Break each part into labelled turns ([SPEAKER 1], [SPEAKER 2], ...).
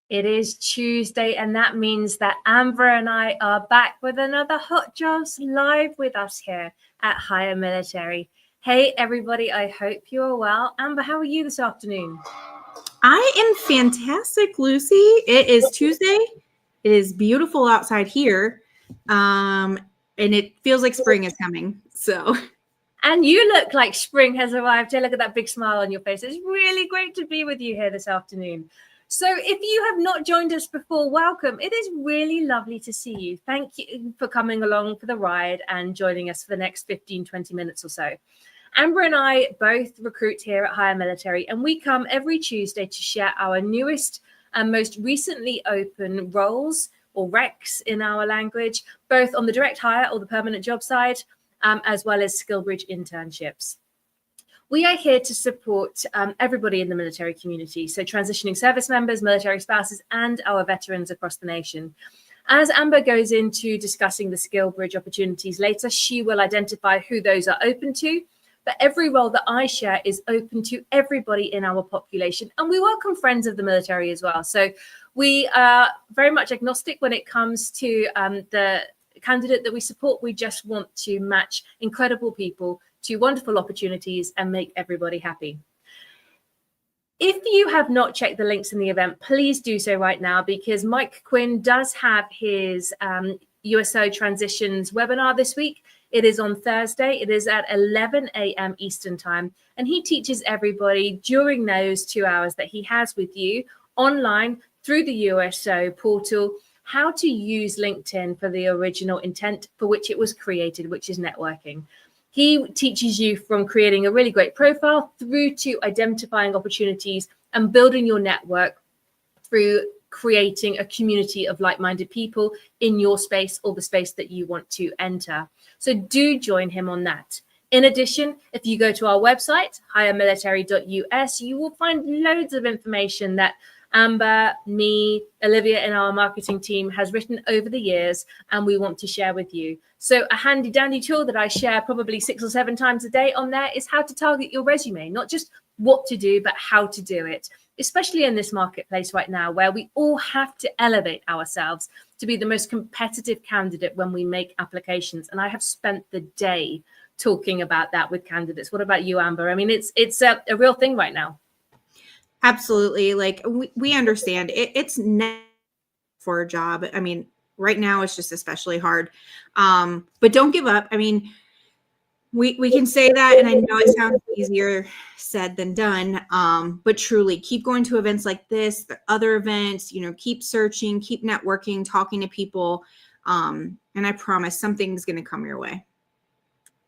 [SPEAKER 1] It is Tuesday, and that means that Amber and I are back with another Hot Jobs live with us here at Higher Military. Hey, everybody, I hope you're well. Amber, how are you this afternoon?
[SPEAKER 2] I am fantastic, Lucy. It is Tuesday. It is beautiful outside here, and it feels like spring is coming.
[SPEAKER 1] And you look like spring has arrived. Hey, look at that big smile on your face. It's really great to be with you here this afternoon. So if you have not joined us before, welcome. It is really lovely to see you. Thank you for coming along for the ride and joining us for the next 15, 20 minutes or so. Amber and I both recruit here at Higher Military, and we come every Tuesday to share our newest and most recently open roles, or recs in our language, both on the direct hire or the permanent job side, as well as SkillBridge internships. We are here to support everybody in the military community, so transitioning service members, military spouses, and our veterans across the nation. As Amber goes into discussing the SkillBridge opportunities later, she will identify who those are open to. But every role that I share is open to everybody in our population, and we welcome friends of the military as well. So we are very much agnostic when it comes to the candidate that we support. We just want to match incredible people to wonderful opportunities and make everybody happy. If you have not checked the links in the event, please do so right now, because Mike Quinn does have his USO Transitions webinar this week. It is on Thursday. It is at 11 a.m. Eastern time, and he teaches everybody during those 2 hours that he has with you online through the USO portal how to use LinkedIn for the original intent for which it was created, which is networking. He teaches you from creating a really great profile through to identifying opportunities and building your network through creating a community of like-minded people in your space or the space that you want to enter. So do join him on that. In addition, if you go to our website, highermilitary.us, you will find loads of information that Amber, me, Olivia in our marketing team has written over the years, and we want to share with you. So a handy dandy tool that I share probably 6 or 7 times a day on there is how to target your resume, not just what to do, but how to do it, especially in this marketplace right now where we all have to elevate ourselves to be the most competitive candidate when we make applications. And I have spent the day talking about that with candidates. What about you, Amber? I mean, it's a real thing right now.
[SPEAKER 2] Absolutely. Like we understand it's never for a job. I mean, right now it's just especially hard. But don't give up. I mean, we can say that, and I know it sounds easier said than done. But truly keep going to events like this, the other events, keep searching, keep networking, talking to people. And I promise something's going to come your way.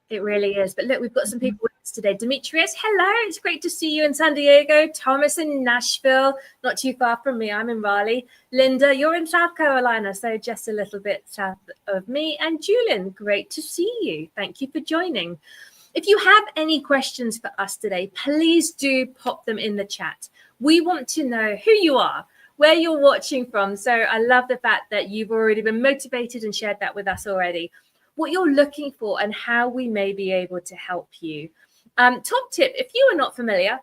[SPEAKER 1] It really is. But look, we've got some people with us today. Demetrius, hello. It's great to see you in San Diego. Thomas in Nashville, not too far from me. I'm in Raleigh. Linda, you're in South Carolina, so just a little bit south of me. And Julian, great to see you. Thank you for joining. If you have any questions for us today, please do pop them in the chat. We want to know who you are, where you're watching from. So I love the fact that you've already been motivated and shared that with us already, what you're looking for and how we may be able to help you. Top tip, if you are not familiar,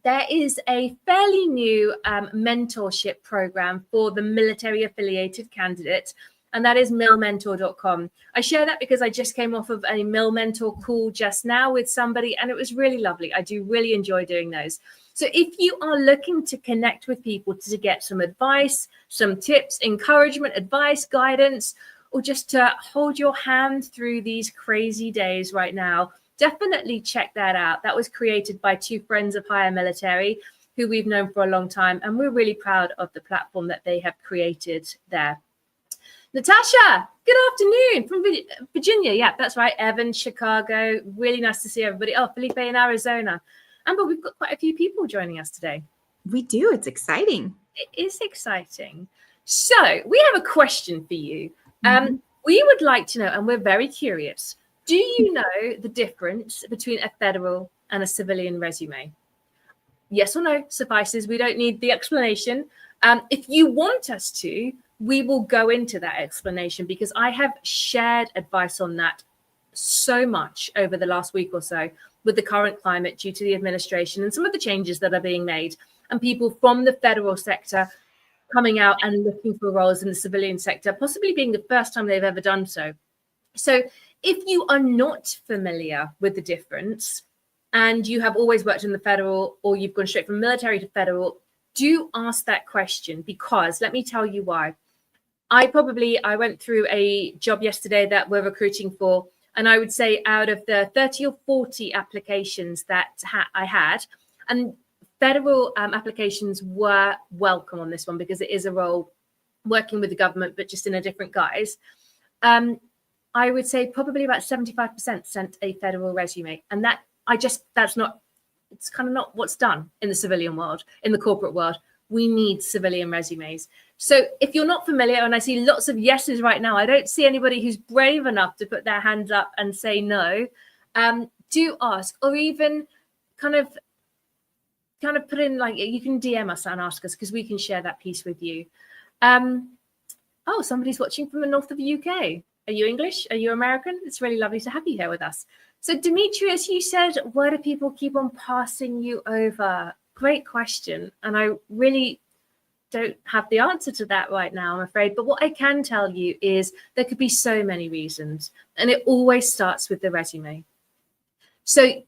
[SPEAKER 1] there is a fairly new mentorship program for the military affiliated candidate, and that is milmentor.com. I share that because I just came off of a Mil Mentor call just now with somebody, and it was really lovely. I do really enjoy doing those. So if you are looking to connect with people to get some advice, some tips, encouragement, advice, guidance, or just to hold your hand through these crazy days right now, definitely check that out. That was created by 2 friends of Higher Military who we've known for a long time, and we're really proud of the platform that they have created there. Natasha, good afternoon from Virginia. Yeah, that's right. Evan, Chicago. Really nice to see everybody. Oh, Felipe in Arizona. Amber, we've got quite a few people joining us today.
[SPEAKER 2] We do. It's exciting.
[SPEAKER 1] It is exciting. So we have a question for you. We would like to know, and we're very curious, do you know the difference between a federal and a civilian resume? Yes or no suffices. We don't need the explanation. If you want us to, we will go into that explanation, because I have shared advice on that so much over the last week or so with the current climate due to the administration and some of the changes that are being made, and people from the federal sector coming out and looking for roles in the civilian sector, possibly being the first time they've ever done so. So if you are not familiar with the difference and you have always worked in the federal, or you've gone straight from military to federal, do ask that question, because let me tell you why. I went through a job yesterday that we're recruiting for, and I would say out of the 30 or 40 applications that I had, and federal applications were welcome on this one because it is a role working with the government, but just in a different guise. I would say probably about 75% sent a federal resume, and it's kind of not what's done in the civilian world, in the corporate world. We need civilian resumes. So if you're not familiar, and I see lots of yeses right now, I don't see anybody who's brave enough to put their hands up and say no. Do ask, or even kind of put in, like, you can DM us and ask us, because we can share that piece with you. Oh, somebody's watching from the north of the UK. Are you English? Are you American? It's really lovely to have you here with us. So Demetrius, you said, why do people keep on passing you over? Great question. And I really don't have the answer to that right now, I'm afraid. But what I can tell you is there could be so many reasons. And it always starts with the resume. So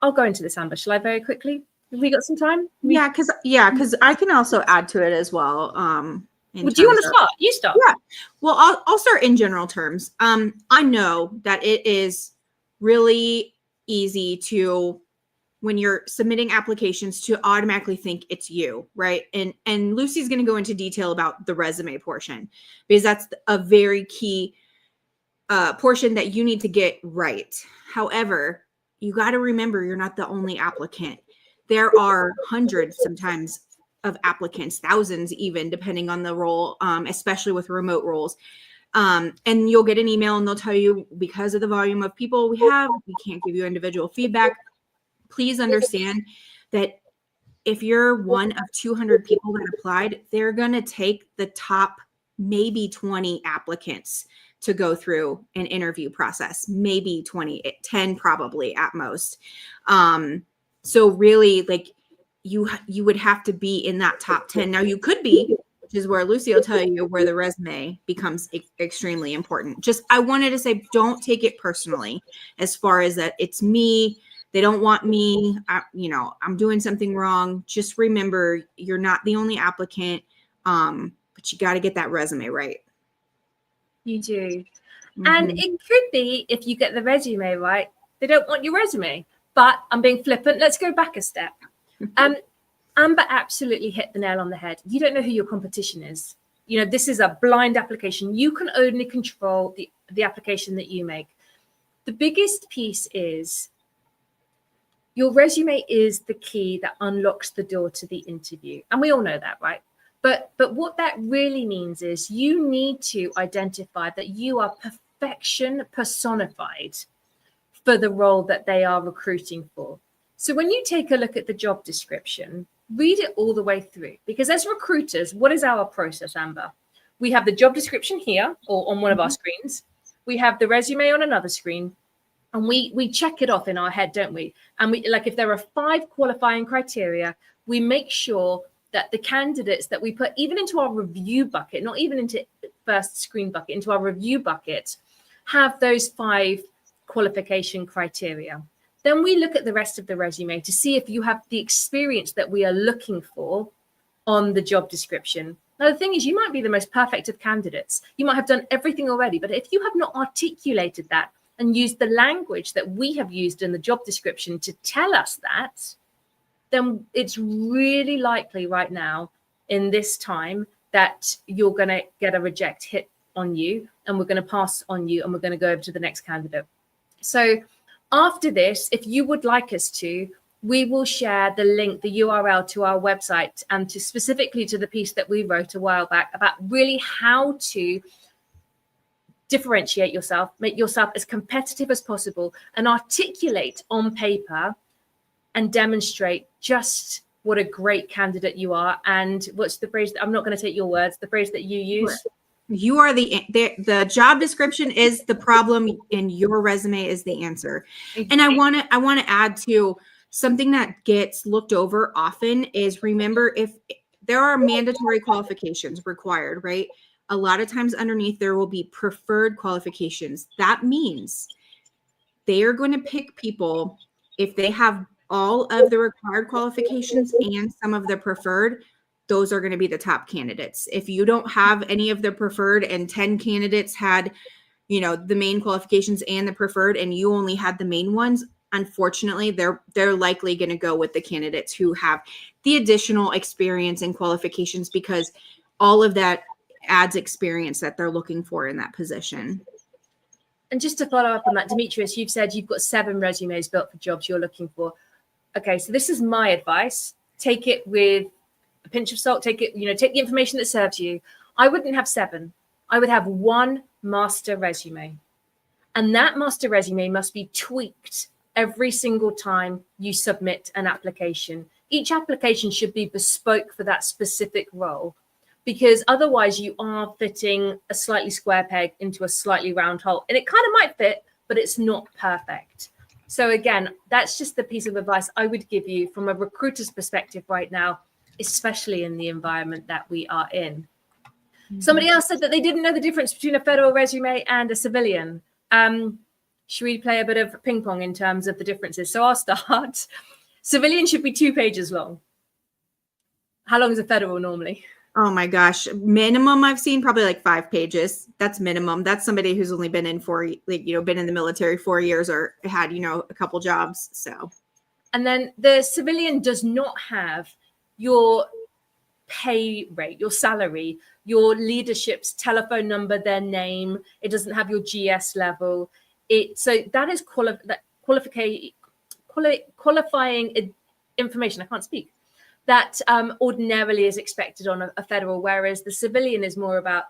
[SPEAKER 1] I'll go into this, Amber. Shall I very quickly? Have we got some time?
[SPEAKER 2] Yeah, because I can also add to it as well.
[SPEAKER 1] Well, do you want to start? You start.
[SPEAKER 2] Yeah. Well, I'll start in general terms. I know that it is really easy to, when you're submitting applications, to automatically think it's you, right? And Lucy's going to go into detail about the resume portion, because that's a very key portion that you need to get right. However, you got to remember, you're not the only applicant. There are hundreds sometimes of applicants, thousands even, depending on the role, especially with remote roles. And you'll get an email and they'll tell you, because of the volume of people we have, we can't give you individual feedback. Please understand that if you're one of 200 people that applied, they're going to take the top maybe 20 applicants to go through an interview process, maybe 20, 10 probably at most. So really, like, you would have to be in that top 10. Now you could be, which is where Lucy will tell you where the resume becomes extremely important. Just, I wanted to say, don't take it personally as far as that it's me, they don't want me, I'm doing something wrong. Just remember, you're not the only applicant, but you got to get that resume right. You do.
[SPEAKER 1] Mm-hmm. And it could be, if you get the resume right, they don't want your resume. But I'm being flippant. Let's go back a step. Amber absolutely hit the nail on the head. You don't know who your competition is. This is a blind application. You can only control the application that you make. The biggest piece is your resume is the key that unlocks the door to the interview. And we all know that, right? But what that really means is you need to identify that you are perfection personified for the role that they are recruiting for. So when you take a look at the job description, read it all the way through, because as recruiters, what is our process, Amber? We have the job description here, or on one of our screens. We have the resume on another screen, and we check it off in our head, don't we? And we, like, if there are 5 qualifying criteria, we make sure that the candidates that we put even into our review bucket, not even into first screen bucket, into our review bucket, have those 5 qualification criteria. Then we look at the rest of the resume to see if you have the experience that we are looking for on the job description. Now, the thing is, you might be the most perfect of candidates. You might have done everything already, but if you have not articulated that and used the language that we have used in the job description to tell us that, then it's really likely right now in this time that you're going to get a reject hit on you, and we're going to pass on you, and we're going to go over to the next candidate. So after this, if you would like us to, we will share the link, the URL to our website, and to specifically to the piece that we wrote a while back about really how to differentiate yourself, make yourself as competitive as possible, and articulate on paper and demonstrate just what a great candidate you are. And what's the phrase? I'm not going to take your words, the phrase that you use.
[SPEAKER 2] You are the job description is the problem, and your resume is the answer. And I want to add to something that gets looked over often is, remember, if there are mandatory qualifications required, right? A lot of times underneath there will be preferred qualifications. That means they are going to pick people if they have all of the required qualifications and some of the preferred. Those are going to be the top candidates. If you don't have any of the preferred and 10 candidates had, you know, the main qualifications and the preferred, and you only had the main ones, unfortunately, they're likely going to go with the candidates who have the additional experience and qualifications, because all of that adds experience that they're looking for in that position.
[SPEAKER 1] And just to follow up on that, Demetrius, you've said you've got 7 resumes built for jobs you're looking for. Okay, so this is my advice. Take it with a pinch of salt. Take it, you know, take the information that serves you. I wouldn't have 7. I would have 1 master resume. And that master resume must be tweaked every single time you submit an application. Each application should be bespoke for that specific role, because otherwise you are fitting a slightly square peg into a slightly round hole. And it kind of might fit, but it's not perfect. So again, that's just the piece of advice I would give you from a recruiter's perspective right now, especially in the environment that we are in. Mm-hmm. Somebody else said that they didn't know the difference between a federal resume and a civilian. Should we play a bit of ping pong in terms of the differences? So I'll start. Civilian should be 2 pages long. How long is a federal normally?
[SPEAKER 2] Oh my gosh. Minimum I've seen probably like 5 pages. That's minimum. That's somebody who's only been in been in the military 4 years or had, a couple jobs. So.
[SPEAKER 1] And then the civilian does not have your pay rate, your salary, your leadership's telephone number, their name. It doesn't have your GS level. So that is qualifying information. I can't speak. That ordinarily is expected on a federal, whereas the civilian is more about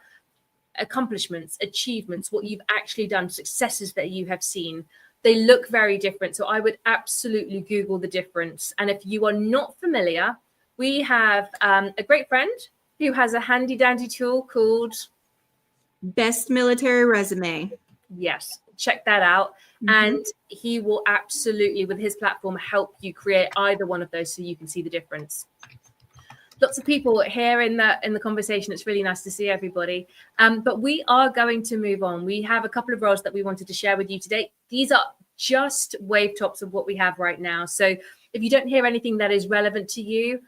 [SPEAKER 1] accomplishments, achievements, what you've actually done, successes that you have seen. They look very different. So I would absolutely Google the difference. And if you are not familiar, we have a great friend who has a handy dandy tool called
[SPEAKER 2] Best Military Resume.
[SPEAKER 1] Yes, check that out. Mm-hmm. And he will absolutely, with his platform, help you create either one of those so you can see the difference. Lots of people here in the conversation. It's really nice to see everybody. But we are going to move on. We have a couple of roles that we wanted to share with you today. These are just wave tops of what we have right now. So if you don't hear anything that is relevant to you,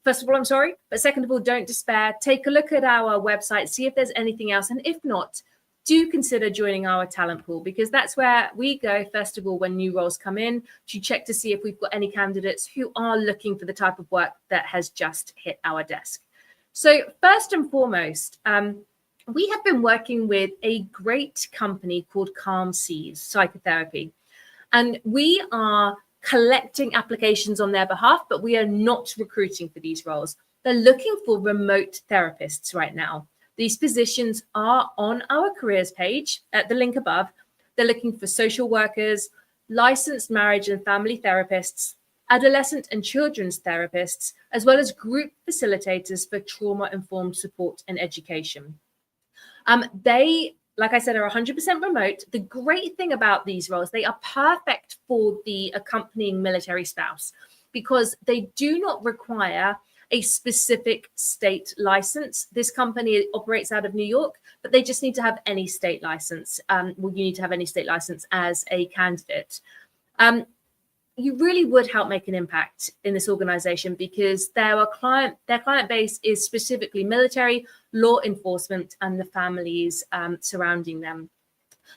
[SPEAKER 1] first of all, I'm sorry. But second of all, don't despair. Take a look at our website, see if there's anything else. And if not, do consider joining our talent pool, because that's where we go, first of all, when new roles come in, to check to see if we've got any candidates who are looking for the type of work that has just hit our desk. So first and foremost, we have been working with a great company called Calm Seas Psychotherapy, and we are collecting applications on their behalf, but we are not recruiting for these roles. They're looking for remote therapists right now. These positions are on our careers page at the link above. They're looking for social workers, licensed marriage and family therapists, adolescent and children's therapists, as well as group facilitators for trauma-informed support and education. They, like I said, are 100% remote. The great thing about these roles, they are perfect for the accompanying military spouse, because they do not require a specific state license. This company operates out of New York, but they just need to have any state license. You need to have any state license as a candidate. You really would help make an impact in this organization, because their client base is specifically military, law enforcement, and the families surrounding them.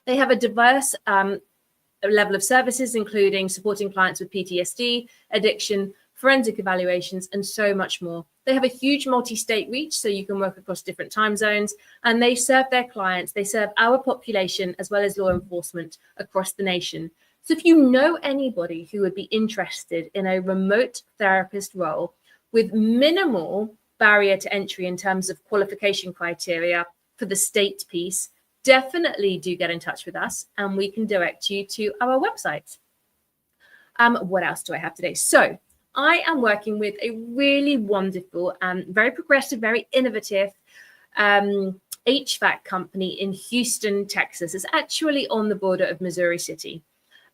[SPEAKER 1] They have a diverse level of services, including supporting clients with PTSD, addiction, forensic evaluations, and so much more. They have a huge multi-state reach, so you can work across different time zones, and they serve their clients. They serve our population as well as law enforcement across the nation. So if you know anybody who would be interested in a remote therapist role with minimal barrier to entry in terms of qualification criteria for the state piece, definitely do get in touch with us, and we can direct you to our website. What else do I have today? So I am working with a really wonderful and very progressive, very innovative HVAC company in Houston, Texas. It's actually on the border of Missouri City.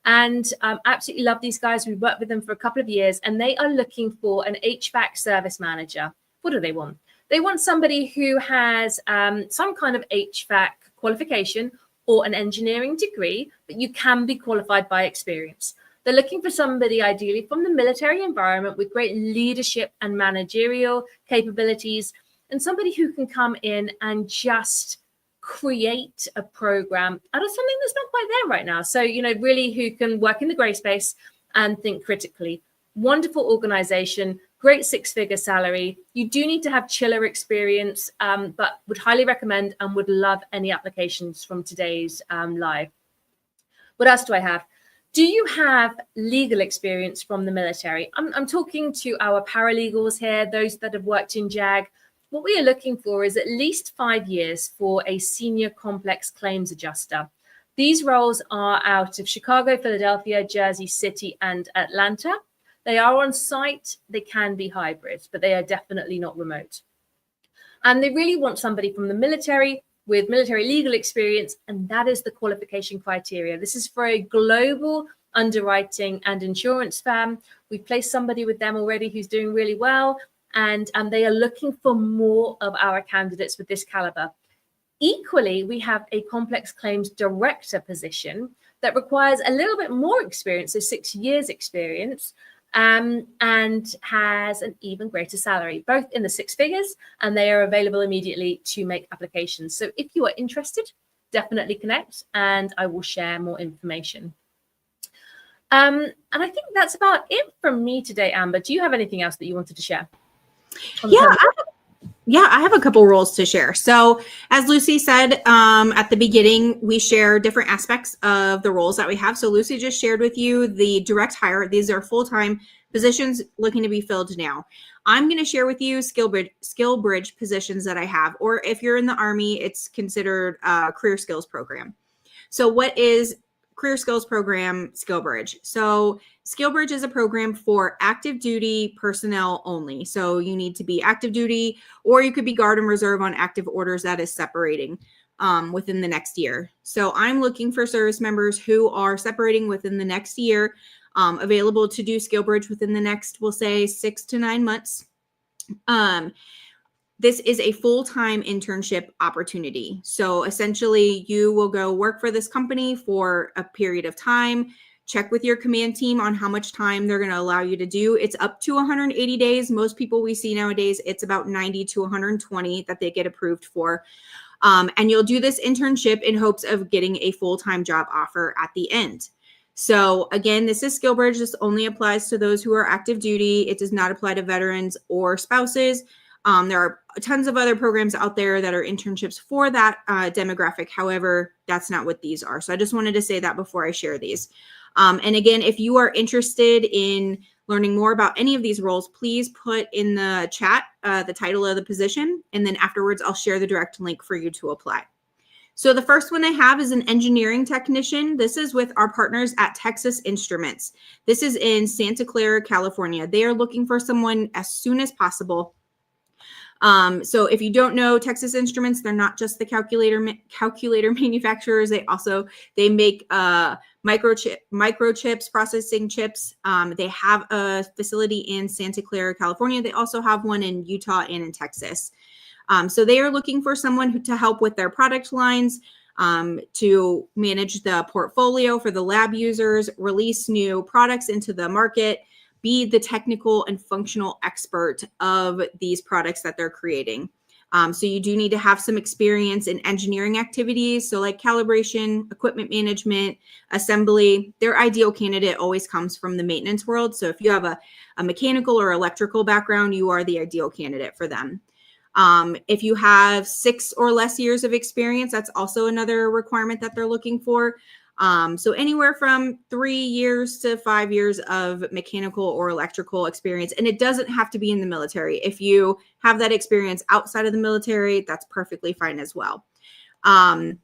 [SPEAKER 1] And absolutely love these guys. We've worked with them for a couple of years, and they are looking for an HVAC service manager. What do they want? They want somebody who has some kind of HVAC qualification or an engineering degree, but you can be qualified by experience. They're looking for somebody ideally from the military environment with great leadership and managerial capabilities, and somebody who can come in and just create a program out of something that's not quite there right now. So, really who can work in the gray space and think critically. Wonderful organization, great 6-figure salary. You do need to have chiller experience, but would highly recommend and would love any applications from today's live. What else do I have? Do you have legal experience from the military? I'm talking to our paralegals here, those that have worked in JAG. What we are looking for is at least 5 years for a senior complex claims adjuster. These roles are out of Chicago, Philadelphia, Jersey City, and Atlanta. They are on site. They can be hybrid, but they are definitely not remote. And they really want somebody from the military with military legal experience, and that is the qualification criteria. This is for a global underwriting and insurance firm. We've placed somebody with them already who's doing really well, and they are looking for more of our candidates with this caliber. Equally, we have a complex claims director position that requires a little bit more experience, so 6 years experience, and has an even greater salary, both in the 6 figures, and they are available immediately to make applications. So if you are interested, definitely connect and I will share more information. And I think that's about it from me today, Amber. Do you have anything else that you wanted to share?
[SPEAKER 2] Yeah, I have a couple roles to share. So as Lucy said at the beginning, we share different aspects of the roles that we have. So Lucy just shared with you the direct hire. These are full-time positions looking to be filled now. I'm going to share with you SkillBridge positions that I have, or if you're in the Army, it's considered a career skills program. So what is Career Skills Program SkillBridge? So SkillBridge is a program for active duty personnel only. So you need to be active duty, or you could be guard and reserve on active orders. That is separating within the next year. So I'm looking for service members who are separating within the next year, available to do SkillBridge within the next, we'll say 6 to 9 months. This is a full-time internship opportunity. So essentially you will go work for this company for a period of time, check with your command team on how much time they're going to allow you to do. It's up to 180 days. Most people we see nowadays, it's about 90 to 120 that they get approved for. And you'll do this internship in hopes of getting a full-time job offer at the end. So again, this is SkillBridge. This only applies to those who are active duty. It does not apply to veterans or spouses. There are tons of other programs out there that are internships for that demographic. However, that's not what these are. So I just wanted to say that before I share these. And again, if you are interested in learning more about any of these roles, please put in the chat the title of the position. And then afterwards, I'll share the direct link for you to apply. So the first one I have is an engineering technician. This is with our partners at Texas Instruments. This is in Santa Clara, California. They are looking for someone as soon as possible. So if you don't know Texas Instruments, they're not just the calculator manufacturers. They make microchips, processing chips. They have a facility in Santa Clara, California. They also have one in Utah and in Texas. So they are looking for someone to help with their product lines, to manage the portfolio for the lab users, release new products into the market, be the technical and functional expert of these products that they're creating. So you do need to have some experience in engineering activities. So like calibration, equipment management, assembly. Their ideal candidate always comes from the maintenance world. So if you have a mechanical or electrical background, you are the ideal candidate for them. If you have 6 or less years of experience, that's also another requirement that they're looking for. So anywhere from 3 years to 5 years of mechanical or electrical experience. And it doesn't have to be in the military. If you have that experience outside of the military, that's perfectly fine as well. And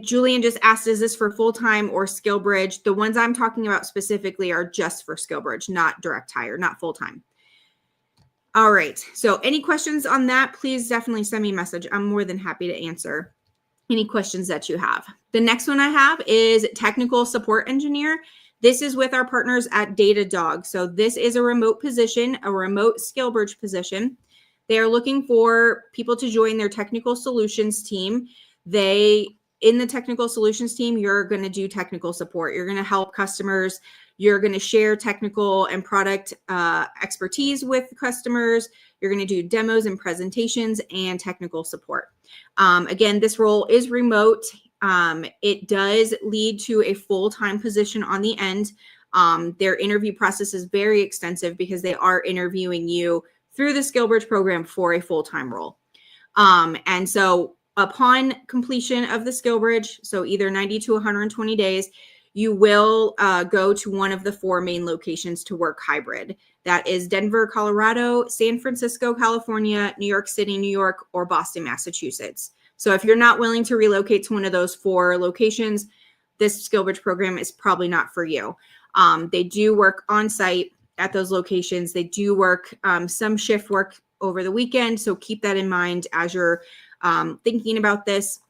[SPEAKER 2] Julian just asked, is this for full-time or SkillBridge? The ones I'm talking about specifically are just for SkillBridge, not direct hire, not full-time. All right. So any questions on that, please definitely send me a message. I'm more than happy to answer any questions that you have. The next one I have is technical support engineer. This is with our partners at Datadog. So this is a remote position, a remote SkillBridge position. They are looking for people to join their technical solutions team. In the technical solutions team, you're going to do technical support. You're going to help customers. You're going to share technical and product expertise with customers. You're going to do demos and presentations and technical support. Again, this role is remote. It does lead to a full-time position on the end. Their interview process is very extensive because they are interviewing you through the SkillBridge program for a full-time role. And so upon completion of the SkillBridge, so either 90 to 120 days, you will go to one of the 4 main locations to work hybrid. That is Denver, Colorado, San Francisco, California, New York City, New York, or Boston, Massachusetts. So if you're not willing to relocate to one of those 4 locations, this SkillBridge program is probably not for you. They do work on site at those locations. They do work some shift work over the weekend. So keep that in mind as you're thinking about this.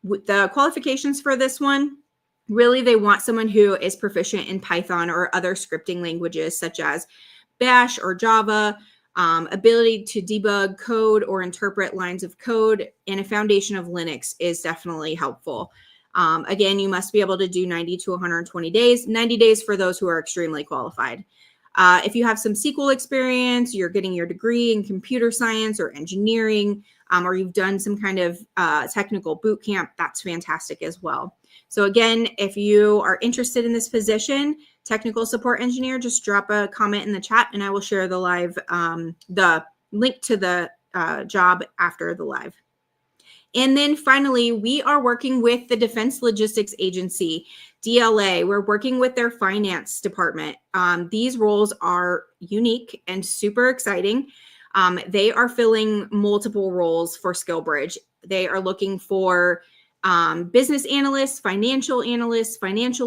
[SPEAKER 2] With the qualifications for this one, really, they want someone who is proficient in Python or other scripting languages such as Bash or Java, ability to debug code or interpret lines of code, and a foundation of Linux is definitely helpful. Again, you must be able to do 90 to 120 days, 90 days for those who are extremely qualified. If you have some SQL experience, you're getting your degree in computer science or engineering, or you've done some kind of technical boot camp, that's fantastic as well. So again, if you are interested in this position, technical support engineer, just drop a comment in the chat and I will share the live, the link to the job after the live. And then finally, we are working with the Defense Logistics Agency, DLA. We're working with their finance department. These roles are unique and super exciting. They are filling multiple roles for SkillBridge. They are looking for business analysts, financial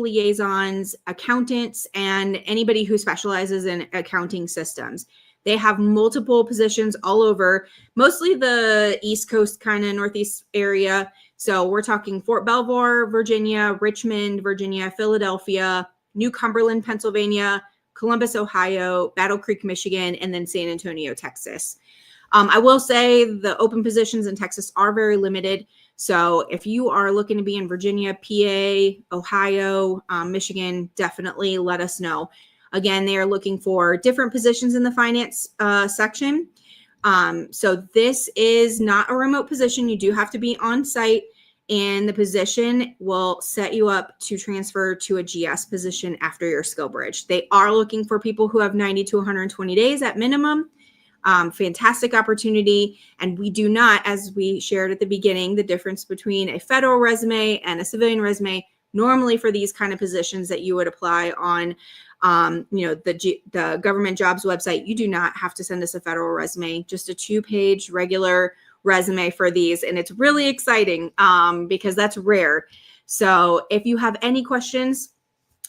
[SPEAKER 2] liaisons, accountants, and anybody who specializes in accounting systems. They have multiple positions all over, mostly the East Coast, kind of Northeast area. So we're talking Fort Belvoir, Virginia, Richmond, Virginia, Philadelphia, New Cumberland, Pennsylvania, Columbus, Ohio, Battle Creek, Michigan, and then San Antonio, Texas. I will say the open positions in Texas are very limited. So if you are looking to be in Virginia, PA, Ohio, Michigan, definitely let us know. Again, they are looking for different positions in the finance section. So this is not a remote position. You do have to be on site, and the position will set you up to transfer to a GS position after your SkillBridge. They are looking for people who have 90 to 120 days at minimum. Fantastic opportunity. And we do not, as we shared at the beginning, the difference between a federal resume and a civilian resume. Normally for these kind of positions that you would apply on the government jobs website, you do not have to send us a federal resume, just a 2-page regular resume for these. And it's really exciting because that's rare. So if you have any questions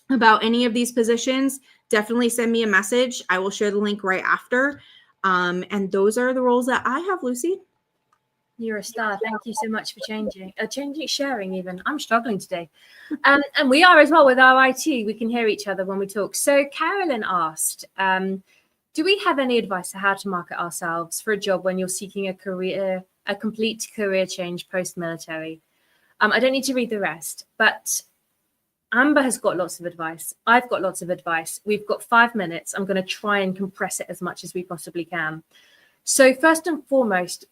[SPEAKER 2] about any of these positions, definitely send me a message. I will share the link right after. And those are the roles that I have, Lucy.
[SPEAKER 1] You're a star. Thank you so much for sharing even. I'm struggling today. And we are as well with our IT. We can hear each other when we talk. So Carolyn asked, do we have any advice on how to market ourselves for a job when you're seeking a complete career change post-military? I don't need to read the rest, but Amber has got lots of advice. I've got lots of advice. We've got 5 minutes. I'm going to try and compress it as much as we possibly can. So first and foremost,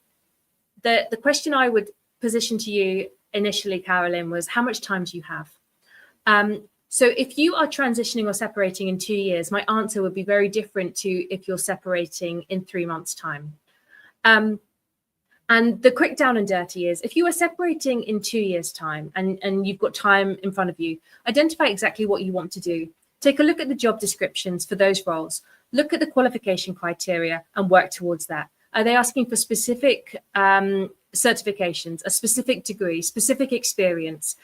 [SPEAKER 1] the question I would position to you initially, Carolyn, was how much time do you have? So if you are transitioning or separating in 2 years, my answer would be very different to if you're separating in 3 months' time. And the quick down and dirty is if you are separating in 2 years' time and you've got time in front of you, identify exactly what you want to do. Take a look at the job descriptions for those roles. Look at the qualification criteria and work towards that. Are they asking for specific certifications, a specific degree, specific experience?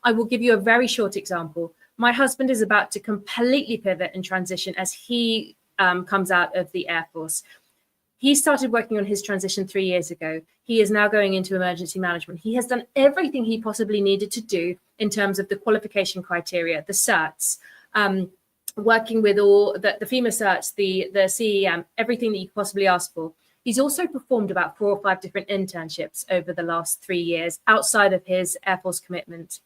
[SPEAKER 1] I will give you a very short example. My husband is about to completely pivot and transition as he comes out of the Air Force. He started working on his transition 3 years ago. He is now going into emergency management. He has done everything he possibly needed to do in terms of the qualification criteria, the certs, working with all the FEMA certs, the CEM, everything that you could possibly ask for. He's also performed about 4 or 5 different internships over the last 3 years outside of his Air Force commitment.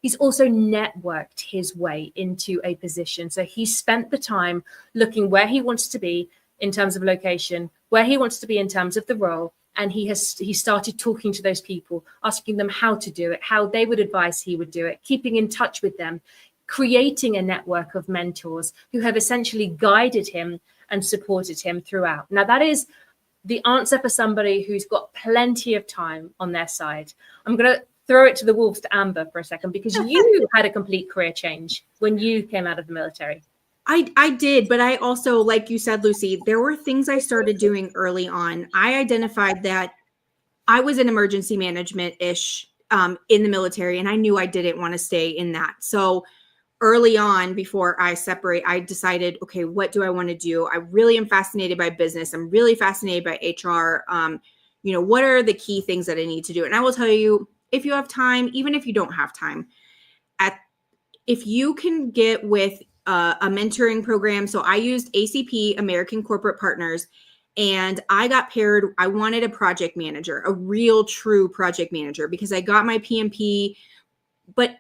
[SPEAKER 1] He's also networked his way into a position. So he spent the time looking where he wants to be in terms of location, where he wants to be in terms of the role. And he started talking to those people, asking them how to do it, how they would advise he would do it, keeping in touch with them, creating a network of mentors who have essentially guided him and supported him throughout. Now, that is the answer for somebody who's got plenty of time on their side. I'm going to throw it to the wolves to Amber for a second, because you had a complete career change when you came out of the military.
[SPEAKER 2] I did, but I also, like you said, Lucy, there were things I started doing early on. I identified that I was in emergency management-ish in the military, and I knew I didn't want to stay in that. So early on, before I separate, I decided, okay, what do I want to do? I really am fascinated by business. I'm really fascinated by HR. What are the key things that I need to do? And I will tell you, if you have time, even if you don't have time, if you can get with a mentoring program. So I used ACP, American Corporate Partners, and I got paired. I wanted a project manager, a real true project manager, because I got my PMP, but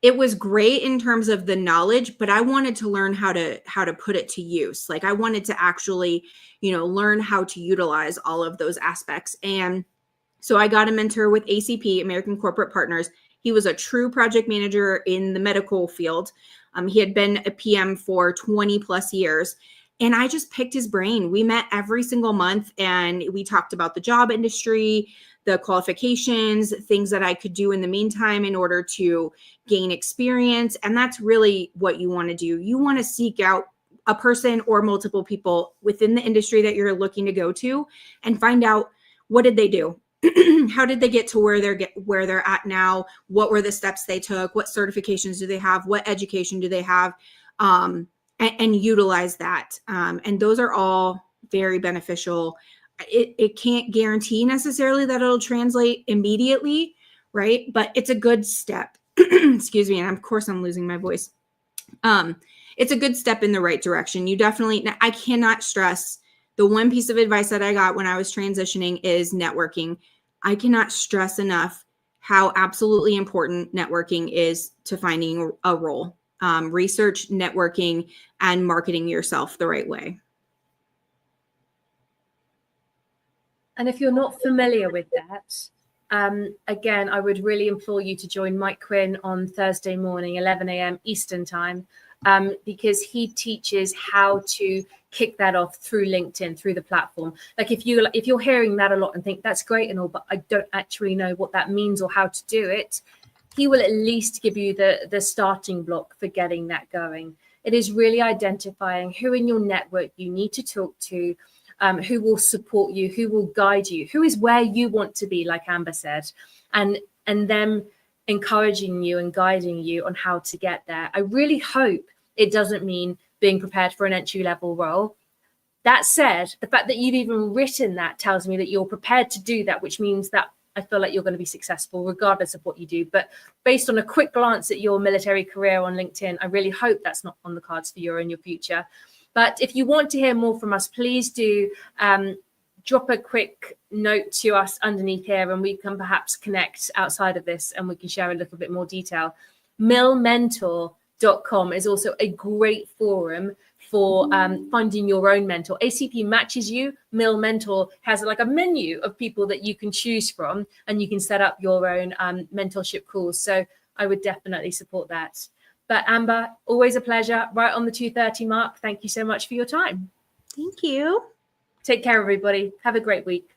[SPEAKER 2] it was great in terms of the knowledge, but I wanted to learn how to put it to use. Like I wanted to actually, learn how to utilize all of those aspects. And so I got a mentor with ACP, American Corporate Partners. He was a true project manager in the medical field. He had been a PM for 20 plus years. And I just picked his brain. We met every single month and we talked about the job industry, the qualifications, things that I could do in the meantime in order to gain experience. And that's really what you want to do. You want to seek out a person or multiple people within the industry that you're looking to go to and find out, what did they do? How did they get to where they're at now? What were the steps they took? What certifications do they have? What education do they have? And utilize that. And those are all very beneficial. It can't guarantee necessarily that it'll translate immediately, right? But it's a good step. Excuse me. And of course, I'm losing my voice. It's a good step in the right direction. I cannot stress, the one piece of advice that I got when I was transitioning is networking. I cannot stress enough how absolutely important networking is to finding a role. Research, networking, and marketing yourself the right way.
[SPEAKER 1] And if you're not familiar with that, again, I would really implore you to join Mike Quinn on Thursday morning, 11 a.m. Eastern time, because he teaches how to kick that off through LinkedIn, through the platform. Like if you're hearing that a lot and think that's great and all, but I don't actually know what that means or how to do it, he will at least give you the starting block for getting that going. It is really identifying who in your network you need to talk to, who will support you, who will guide you, who is where you want to be, like Amber said, and them encouraging you and guiding you on how to get there. I really hope it doesn't mean being prepared for an entry-level role. That said, the fact that you've even written that tells me that you're prepared to do that, which means that I feel like you're going to be successful regardless of what you do. But based on a quick glance at your military career on LinkedIn, I really hope that's not on the cards for you in your future. But if you want to hear more from us, please do drop a quick note to us underneath here and we can perhaps connect outside of this and we can share a little bit more detail. millmentor.com is also a great forum for finding your own mentor. ACP matches you. Mill Mentor has like a menu of people that you can choose from and you can set up your own mentorship calls. So I would definitely support that. But Amber, always a pleasure. Right on the 2:30 mark. Thank you so much for your time.
[SPEAKER 2] Thank you.
[SPEAKER 1] Take care, everybody. Have a great week.